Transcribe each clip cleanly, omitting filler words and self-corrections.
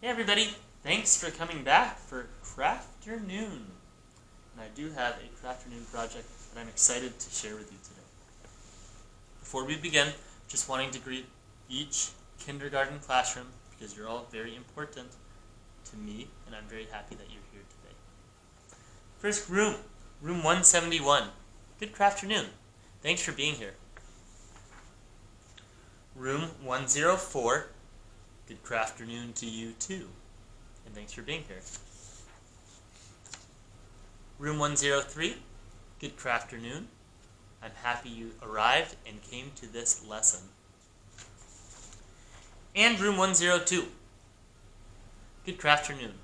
Hey everybody, thanks for coming back for Crafternoon. And I do have a Crafternoon project that I'm excited to share with you today. Before we begin, just wanting to greet each kindergarten classroom because you're all very important to me and I'm very happy that you're here today. First room 171. Good Crafternoon. Thanks for being here. Room 104. Good Crafternoon to you too, and thanks for being here. Room 103, good Crafternoon. I'm happy you arrived and came to this lesson. And room 102, good Crafternoon.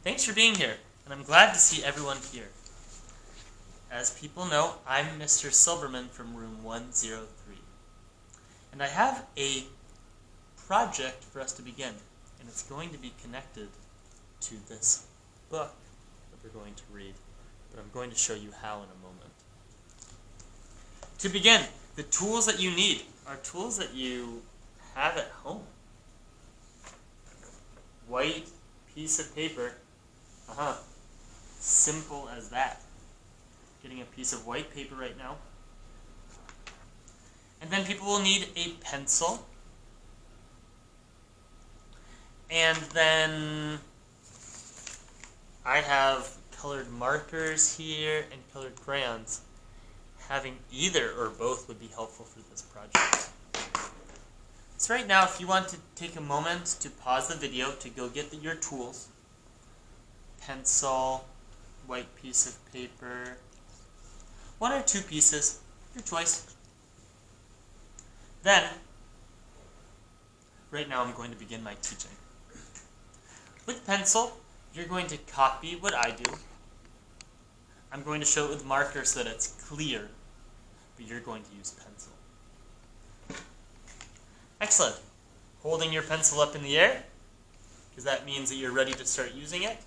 Thanks for being here, and I'm glad to see everyone here. As people know, I'm Mr. Silberman from room 103, and I have a project for us to begin, and it's going to be connected to this book that we're going to read, but I'm going to show you how in a moment. To begin, the tools that you need are tools that you have at home. White piece of paper, simple as that. Getting a piece of white paper right now. And then people will need a pencil. And then I have colored markers here and colored crayons. Having either or both would be helpful for this project. So right now, if you want to take a moment to pause the video to go get your tools, pencil, white piece of paper, one or two pieces, your choice. Then, right now I'm going to begin my teaching. With pencil, you're going to copy what I do. I'm going to show it with marker so that it's clear, but you're going to use pencil. Excellent. Holding your pencil up in the air, because that means that you're ready to start using it.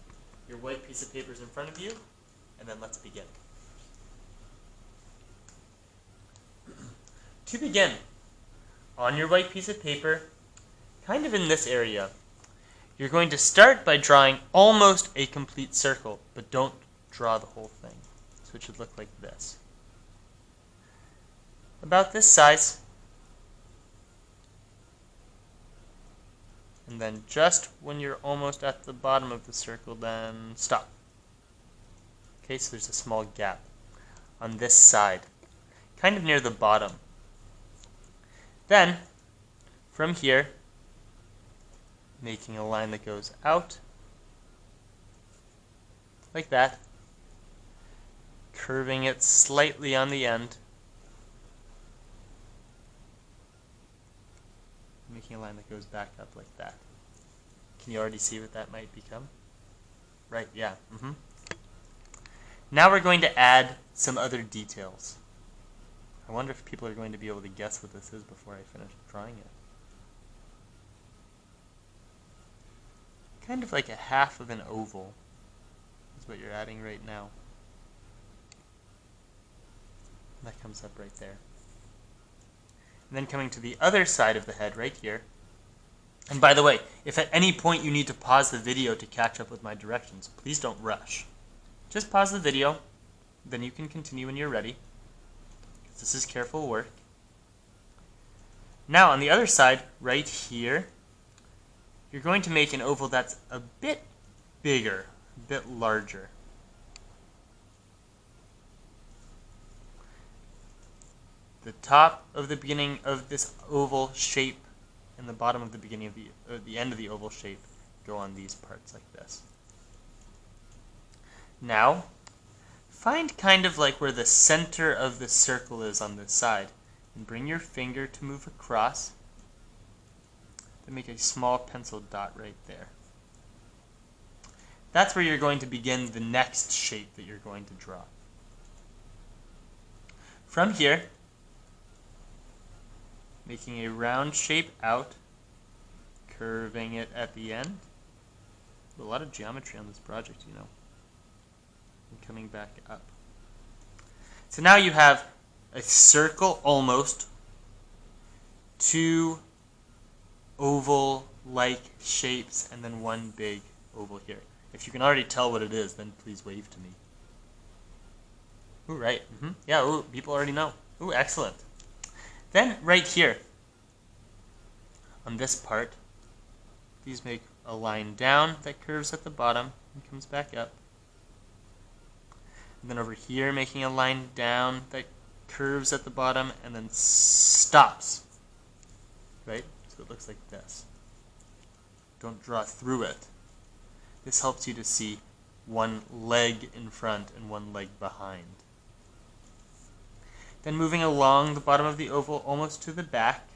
Your white piece of paper is in front of you, and then let's begin. To begin, on your white piece of paper, kind of in this area, you're going to start by drawing almost a complete circle, but don't draw the whole thing. So it should look like this. About this size. And then just when you're almost at the bottom of the circle, then stop. Okay, so there's a small gap on this side, kind of near the bottom. Then, from here, making a line that goes out, like that, curving it slightly on the end, making a line that goes back up like that. Can you already see what that might become? Right, yeah. Now we're going to add some other details. I wonder if people are going to be able to guess what this is before I finish drawing it. Kind of like a half of an oval is what you're adding right now. And that comes up right there. And then coming to the other side of the head right here. And by the way, if at any point you need to pause the video to catch up with my directions, please don't rush. Just pause the video, then you can continue when you're ready. This is careful work. Now on the other side, right here, you're going to make an oval that's a bit bigger, a bit larger. The top of the beginning of this oval shape and the bottom of the beginning of the end of the oval shape go on these parts like this. Now, find kind of like where the center of the circle is on this side, and bring your finger to move across. To make a small pencil dot right there. That's where you're going to begin the next shape that you're going to draw. From here, making a round shape out, curving it at the end. A lot of geometry on this project, you know. And coming back up. So now you have a circle almost, two oval-like shapes and then one big oval here. If you can already tell what it is, then please wave to me. Ooh, right. Yeah, ooh, people already know. Ooh, excellent. Then right here, on this part, please make a line down that curves at the bottom and comes back up. And then over here, making a line down that curves at the bottom and then stops. Right? So it looks like this. Don't draw through it. This helps you to see one leg in front and one leg behind. Then moving along the bottom of the oval almost to the back.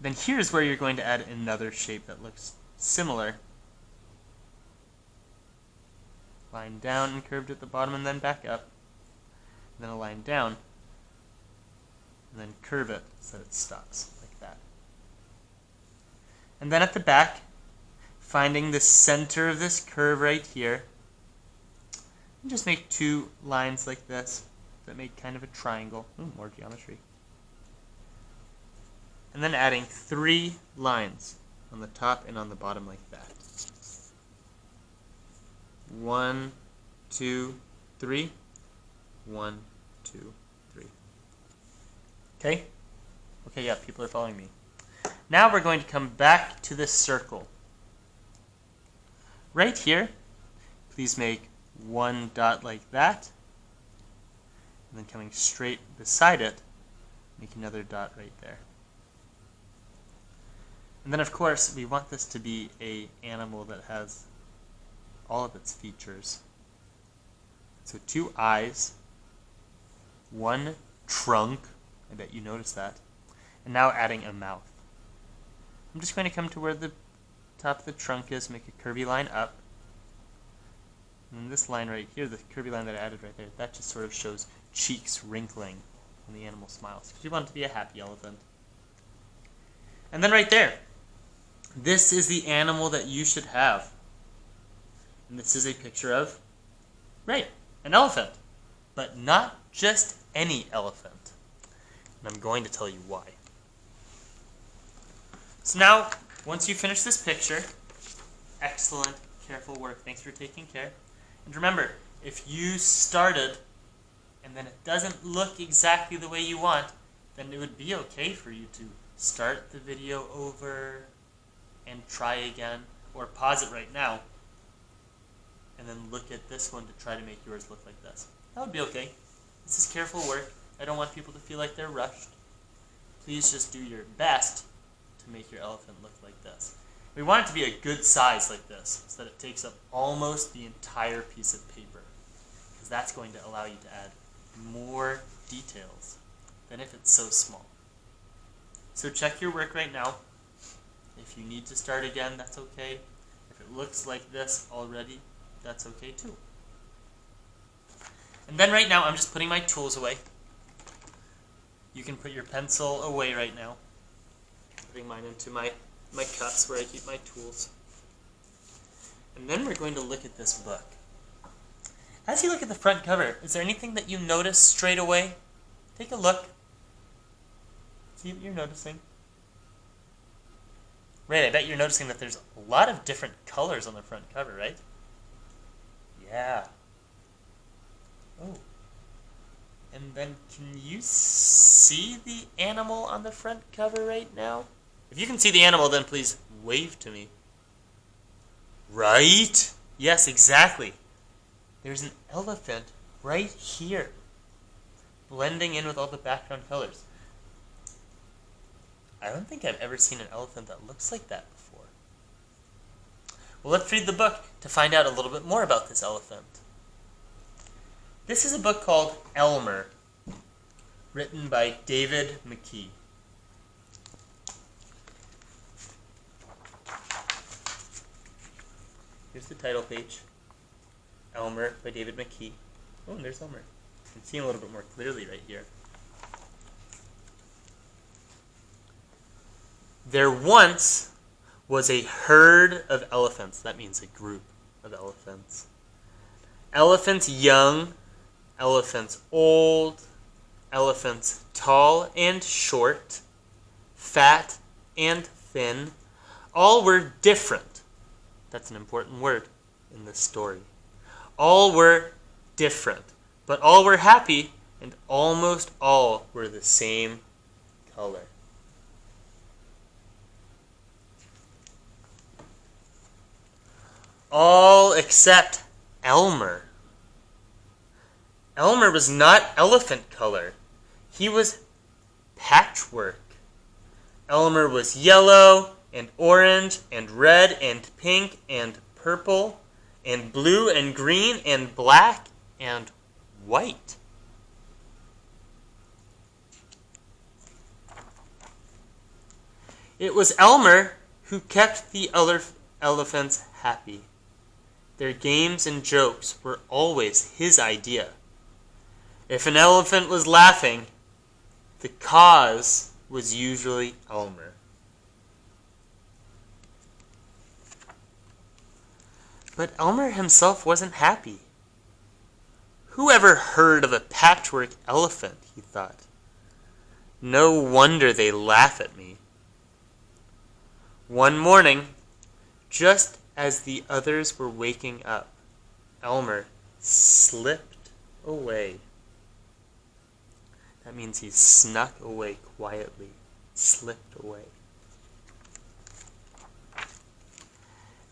Then here's where you're going to add another shape that looks similar. Line down and curved at the bottom and then back up. And then a line down. And then curve it so that it stops like that. And then at the back, finding the center of this curve right here. And just make two lines like this that make kind of a triangle. Ooh, more geometry. And then adding 3 lines on the top and on the bottom like that. 1, 2, 3. 1, 2, 3. Okay? Okay, yeah, people are following me. Now we're going to come back to this circle. Right here, please make 1 dot like that. And then coming straight beside it, make another dot right there. And then, of course, we want this to be an animal that has all of its features. So 2 eyes, 1 trunk, I bet you noticed that, and now adding a mouth. I'm just going to come to where the top of the trunk is, make a curvy line up. And then this line right here, the curvy line that I added right there, that just sort of shows cheeks wrinkling when the animal smiles, because you want it to be a happy elephant. And then right there, this is the animal that you should have. And this is a picture of, right, an elephant. But not just any elephant. And I'm going to tell you why. So now, once you finish this picture, excellent, careful work. Thanks for taking care. And remember, if you started and then it doesn't look exactly the way you want, then it would be okay for you to start the video over and try again, or pause it right now and then look at this one to try to make yours look like this. That would be okay. This is careful work. I don't want people to feel like they're rushed. Please just do your best to make your elephant look like this. We want it to be a good size like this, so that it takes up almost the entire piece of paper, because that's going to allow you to add more details than if it's so small. So check your work right now. If you need to start again, that's okay. If it looks like this already, that's okay too. And then right now, I'm just putting my tools away. You can put your pencil away right now. Putting mine into my cups where I keep my tools. And then we're going to look at this book. As you look at the front cover, is there anything that you notice straight away? Take a look. See what you're noticing. Right, I bet you're noticing that there's a lot of different colors on the front cover, right? Yeah. Oh. And then can you see the animal on the front cover right now? If you can see the animal, then please wave to me. Right? Yes, exactly. There's an elephant right here, blending in with all the background colors. I don't think I've ever seen an elephant that looks like that before. Well, let's read the book to find out a little bit more about this elephant. This is a book called Elmer, written by David McKee. Here's the title page. Elmer by David McKee. Oh, and there's Elmer. You can see him a little bit more clearly right here. There once was a herd of elephants. That means a group of elephants. Elephants young, elephants old, elephants tall and short, fat and thin. All were different. That's an important word in this story. All were different, but all were happy, and almost all were the same color. All except Elmer. Elmer was not elephant color. He was patchwork. Elmer was yellow and orange and red and pink and purple and blue and green and black and white. It was Elmer who kept the other elephants happy. Their games and jokes were always his idea. If an elephant was laughing, the cause was usually Elmer. But Elmer himself wasn't happy. Who ever heard of a patchwork elephant, he thought. No wonder they laugh at me. One morning, just as the others were waking up, Elmer slipped away. That means he snuck away quietly, slipped away.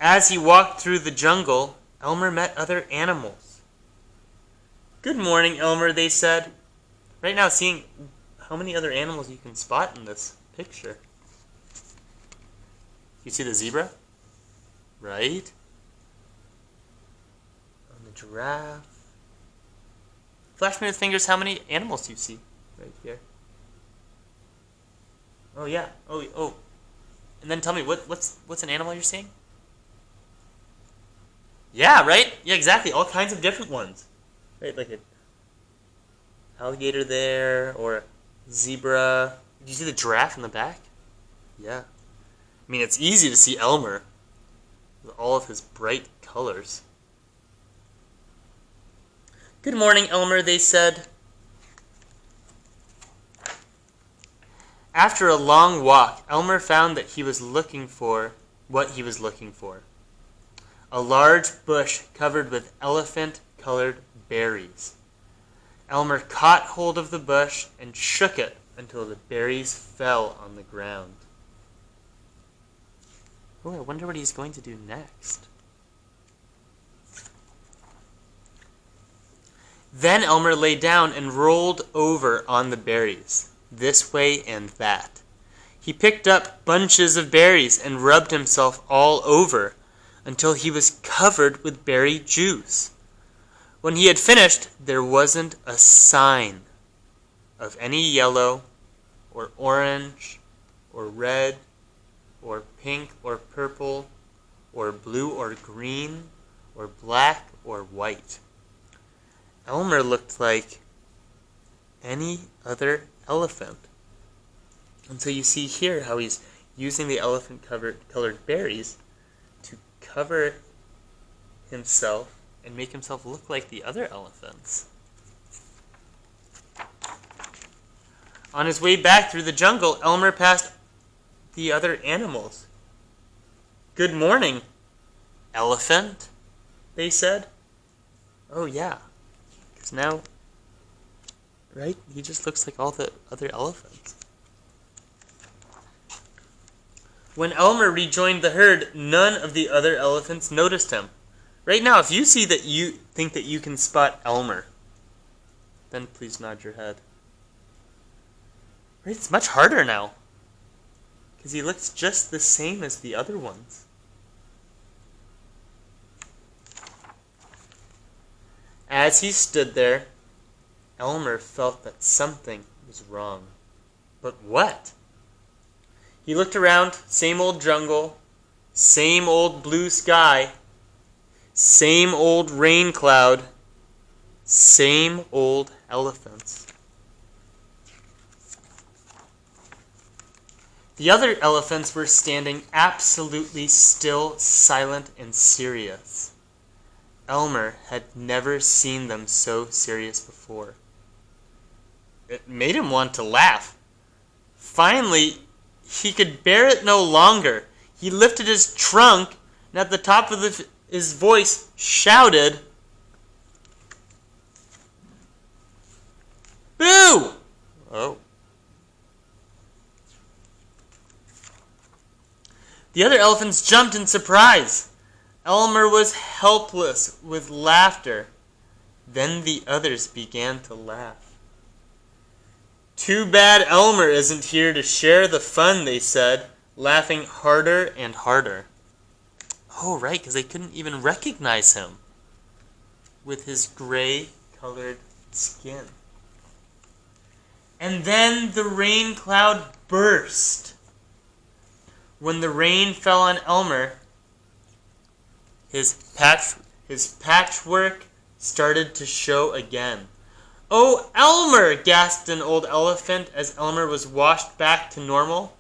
As he walked through the jungle, Elmer met other animals. Good morning, Elmer, they said. Right now, seeing how many other animals you can spot in this picture. You see the zebra? Right? On the giraffe. Flash me with fingers how many animals you see right here. Oh yeah. Oh. And then tell me what's an animal you're seeing? Yeah, right? Yeah, exactly. All kinds of different ones. Right, like an alligator there, or a zebra. Do you see the giraffe in the back? Yeah. I mean, it's easy to see Elmer with all of his bright colors. Good morning, Elmer, they said. After a long walk, Elmer found that he was looking for what he was looking for. A large bush covered with elephant-colored berries. Elmer caught hold of the bush and shook it until the berries fell on the ground. Oh, I wonder what he's going to do next. Then Elmer lay down and rolled over on the berries, this way and that. He picked up bunches of berries and rubbed himself all over until he was covered with berry juice. When he had finished, there wasn't a sign of any yellow or orange or red or pink or purple or blue or green or black or white. Elmer looked like any other elephant. And so you see here how he's using the elephant-colored berries to cover himself and make himself look like the other elephants. On his way back through the jungle, Elmer passed the other animals. Good morning, elephant, they said. Oh yeah, because now, right, he just looks like all the other elephants. When Elmer rejoined the herd, none of the other elephants noticed him. Right now, if you see that you think that you can spot Elmer, then please nod your head. Right, it's much harder now, because he looks just the same as the other ones. As he stood there, Elmer felt that something was wrong. But what? He looked around, same old jungle, same old blue sky, same old rain cloud, same old elephants. The other elephants were standing absolutely still, silent, and serious. Elmer had never seen them so serious before. It made him want to laugh. Finally, He could bear it no longer. He lifted his trunk, and at the top of his voice shouted, "Boo!" Oh. The other elephants jumped in surprise. Elmer was helpless with laughter. Then the others began to laugh. "Too bad Elmer isn't here to share the fun," they said, laughing harder and harder. Oh, right, because they couldn't even recognize him with his gray-colored skin. And then the rain cloud burst. When the rain fell on Elmer, his patchwork started to show again. "Oh, Elmer!" gasped an old elephant as Elmer was washed back to normal.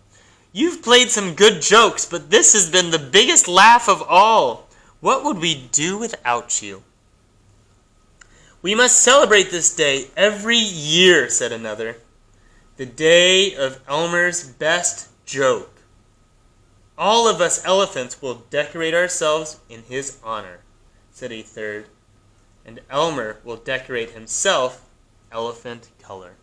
"You've played some good jokes, but this has been the biggest laugh of all. What would we do without you?" "We must celebrate this day every year," said another. "The day of Elmer's best joke. All of us elephants will decorate ourselves in his honor," said a third. "And Elmer will decorate himself elephant color."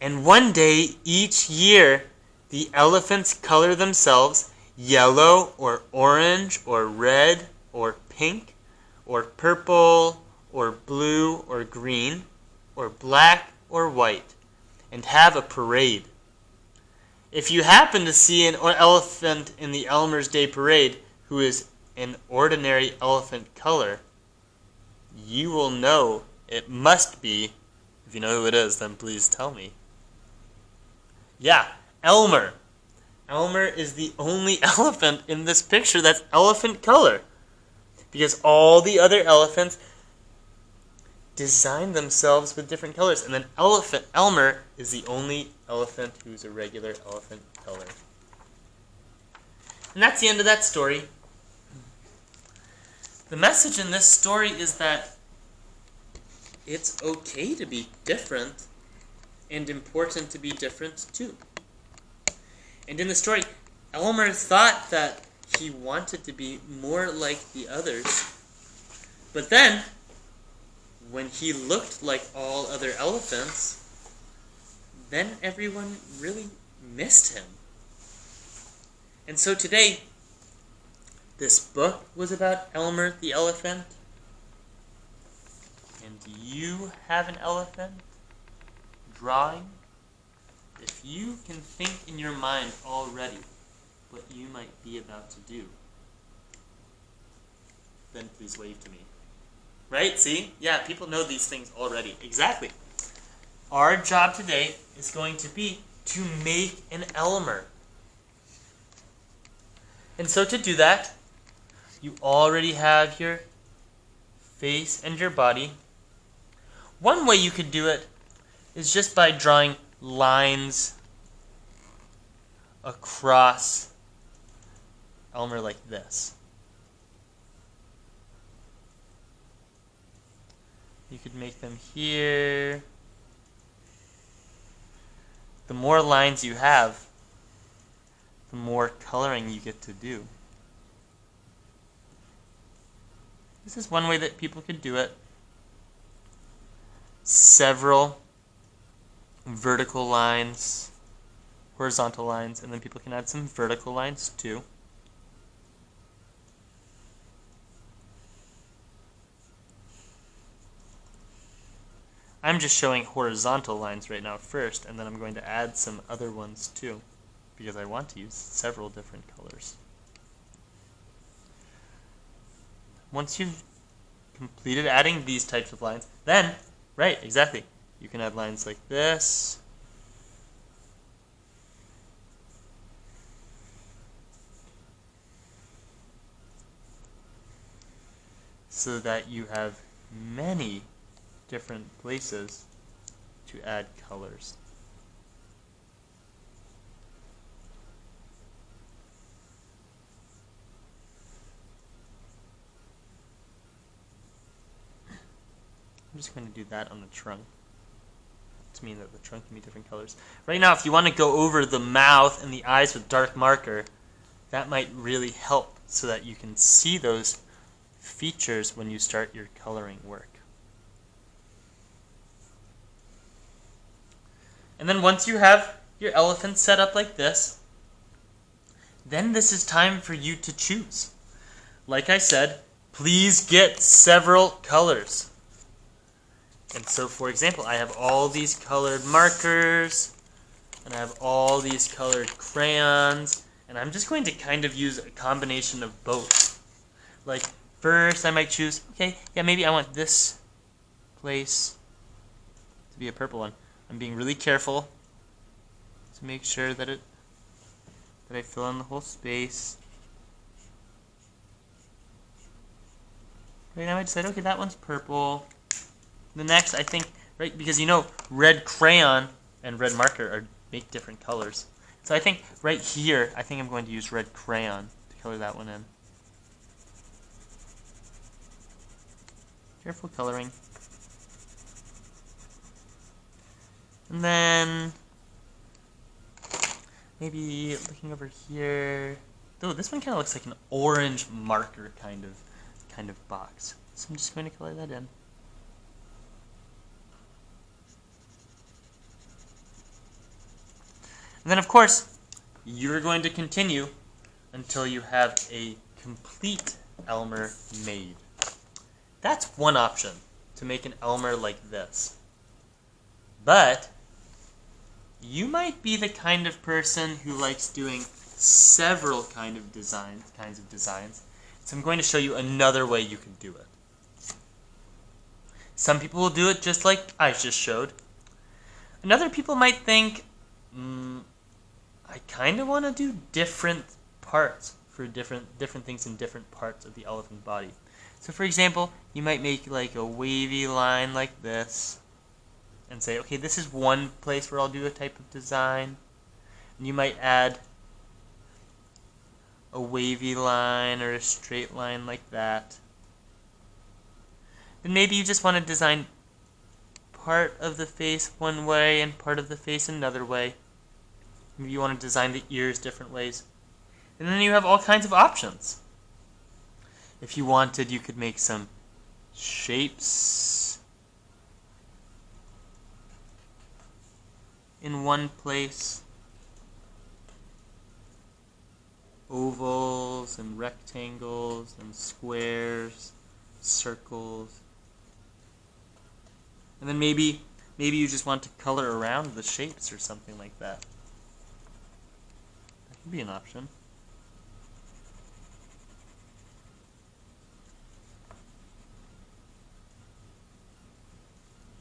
And one day each year, the elephants color themselves yellow or orange or red or pink or purple or blue or green or black or white and have a parade. If you happen to see an elephant in the Elmer's Day Parade who is an ordinary elephant color, you will know it must be. If you know who it is, then please tell me. Yeah, Elmer. Elmer is the only elephant in this picture that's elephant color, because all the other elephants designed themselves with different colors, and then Elmer is the only elephant who's a regular elephant color. And that's the end of that story. The message in this story is that it's okay to be different and important to be different too. And in the story, Elmer thought that he wanted to be more like the others, but then when he looked like all other elephants, then everyone really missed him. And so today, this book was about Elmer the Elephant. And do you have an elephant drawing? If you can think in your mind already what you might be about to do, then please wave to me. Right? See? Yeah, people know these things already. Exactly. Our job today is going to be to make an Elmer. And so to do that, you already have your face and your body. One way you could do it is just by drawing lines across Elmer like this. You could make them here. The more lines you have, the more coloring you get to do. This is one way that people could do it. Several vertical lines, horizontal lines, and then people can add some vertical lines too. I'm just showing horizontal lines right now first, and then I'm going to add some other ones too, because I want to use several different colors. Once you've completed adding these types of lines, then, right, exactly, you can add lines like this. So that you have many different places to add colors. I'm just going to do that on the trunk to mean that the trunk can be different colors. Right now, if you want to go over the mouth and the eyes with dark marker, that might really help so that you can see those features when you start your coloring work. And then once you have your elephant set up like this, then this is time for you to choose. Like I said, please get several colors. And so, for example, I have all these colored markers, and I have all these colored crayons, and I'm just going to kind of use a combination of both. Like, first I might choose, okay, yeah, maybe I want this place to be a purple one. I'm being really careful to make sure that I fill in the whole space. Right now I decided, okay, that one's purple. The next, I think, right, because you know, red crayon and red marker make different colors. So I think right here, I think I'm going to use red crayon to color that one in. Careful coloring. And then maybe looking over here. Oh, this one kind of looks like an orange marker kind of box. So I'm just going to color that in. And then, of course, you're going to continue until you have a complete Elmer made. That's one option, to make an Elmer like this. But you might be the kind of person who likes doing several kinds of designs. So I'm going to show you another way you can do it. Some people will do it just like I just showed. And other people might think, I kind of want to do different parts for different things in different parts of the elephant body. So for example, you might make like a wavy line like this and say, okay, this is one place where I'll do a type of design. And you might add a wavy line or a straight line like that. Then maybe you just want to design part of the face one way and part of the face another way. Maybe you want to design the ears different ways. And then you have all kinds of options. If you wanted, you could make some shapes in one place. Ovals and rectangles and squares, circles. And then maybe you just want to color around the shapes or something like that. That could be an option.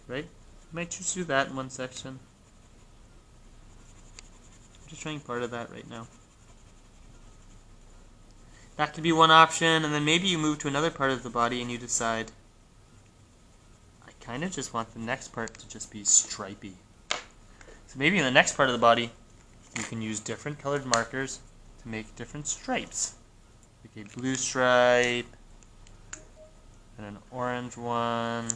Right? You might choose to do that in one section. I'm just showing part of that right now. That could be one option, and then maybe you move to another part of the body and you decide, I kind of just want the next part to just be stripy. So maybe in the next part of the body, you can use different colored markers to make different stripes. Like a blue stripe, and an orange one,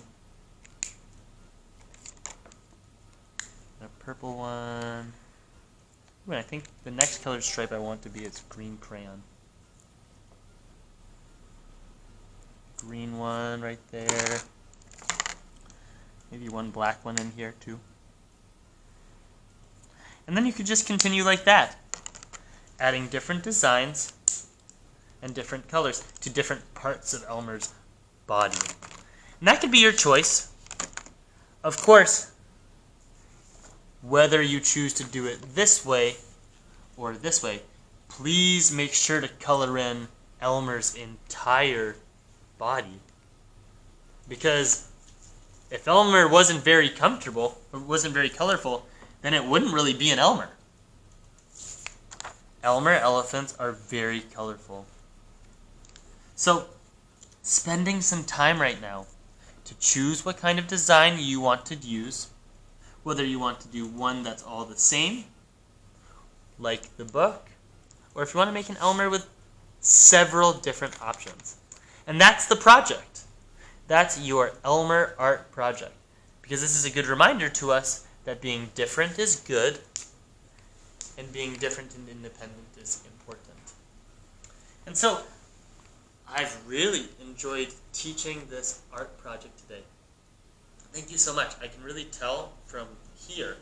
and a purple one. Ooh, and I think the next colored stripe I want to be is green crayon. Green one right there. Maybe one black one in here too. And then you could just continue like that, adding different designs and different colors to different parts of Elmer's body. And that could be your choice. Of course, whether you choose to do it this way or this way, please make sure to color in Elmer's entire body. Because if Elmer wasn't very comfortable, or wasn't very colorful, then it wouldn't really be an Elmer. Elmer elephants are very colorful. So, spending some time right now to choose what kind of design you want to use, whether you want to do one that's all the same, like the book, or if you want to make an Elmer with several different options. And that's the project. That's your Elmer art project. Because this is a good reminder to us that being different is good, and being different and independent is important. And so, I've really enjoyed teaching this art project today. Thank you so much. I can really tell from here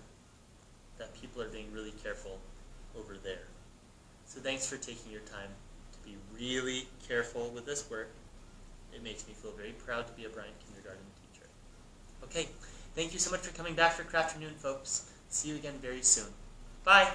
that people are being really careful over there. So thanks for taking your time to be really careful with this work. It makes me feel very proud to be a Bryant Kindergarten teacher. Okay, thank you so much for coming back for Crafternoon, folks. See you again very soon. Bye!